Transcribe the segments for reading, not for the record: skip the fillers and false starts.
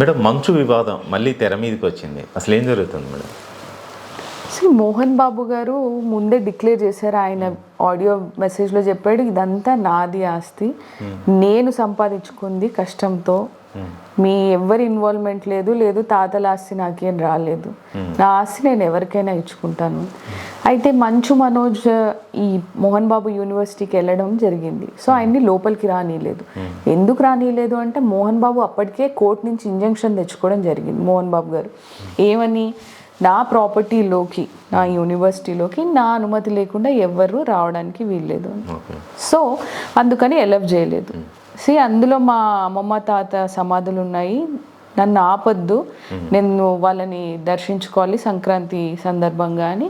Madam మంచు వివాదం మళ్ళీ తెర మీదకి వచ్చింది, అసలు ఏం జరుగుతుంది మేడం? మోహన్ బాబు గారు ముందే డిక్లేర్ చేశారు, ఆయన ఆడియో మెసేజ్లో చెప్పాడు, ఇదంతా నాది ఆస్తి, నేను సంపాదించుకుంది కష్టంతో, మీ ఎవరి ఇన్వాల్వ్మెంట్ లేదు తాతల ఆస్తి నాకేం రాలేదు, నా ఆస్తి నేను ఎవరికైనా ఇచ్చుకుంటాను. అయితే మంచు మనోజ్ ఈ మోహన్ బాబు యూనివర్సిటీకి వెళ్ళడం జరిగింది. సో ఆయన్ని లోపలికి రానిలేదు. ఎందుకు రానిలేదు అంటే మోహన్ బాబు అప్పటికే కోర్టు నుంచి ఇంజంక్షన్ తెచ్చుకోవడం జరిగింది. మోహన్ బాబు గారు ఏమని, నా ప్రాపర్టీలోకి, నా యూనివర్సిటీలోకి నా అనుమతి లేకుండా ఎవ్వరు రావడానికి వీల్లేదు. సో అందుకని ఎలవ్ చేయలేదు. అందులో మా అమ్మమ్మ తాత సమాధులు ఉన్నాయి, నన్ను ఆపొద్దు, నేను వాళ్ళని దర్శించుకోవాలి సంక్రాంతి సందర్భంగా అని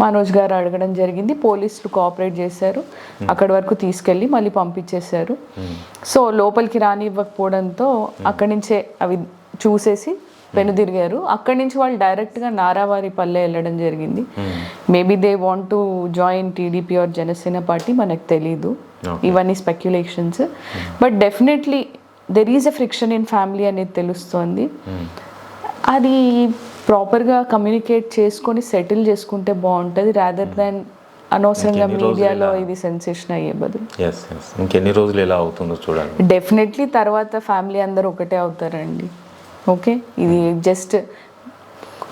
మనోజ్ గారు అడగడం జరిగింది. పోలీసులు కోఆపరేట్ చేశారు, అక్కడి వరకు తీసుకెళ్ళి మళ్ళీ పంపించేశారు. సో లోపలికి రానివ్వకపోవడంతో అక్కడి నుంచే అవి చూసేసి వెనుదిరిగారు. అక్కడి నుంచి వాళ్ళు డైరెక్ట్గా నారావారి పల్లె వెళ్ళడం జరిగింది. Maybe they want to join TDP or Janasena party, మనకు తెలీదు, ఇవన్నీ speculations. But definitely there is a friction in family అనేది తెలుస్తోంది. అది ప్రాపర్గా కమ్యూనికేట్ చేసుకొని సెటిల్ చేసుకుంటే బాగుంటుంది, రాదర్ దాన్ అనవసరంగా మీడియాలో ఇది సెన్సేషన్ అయ్యే బదులు. ఇంకెన్ని రోజులు ఎలా అవుతుందో చూడాలి. డెఫినెట్లీ తర్వాత ఫ్యామిలీ అందరూ ఒకటే అవుతారండి. ఓకే, ఇది జస్ట్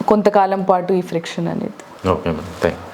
కొంతకాలం పాటు ఈ ఫ్రిక్షన్ అనేది. Okay madam, thank you.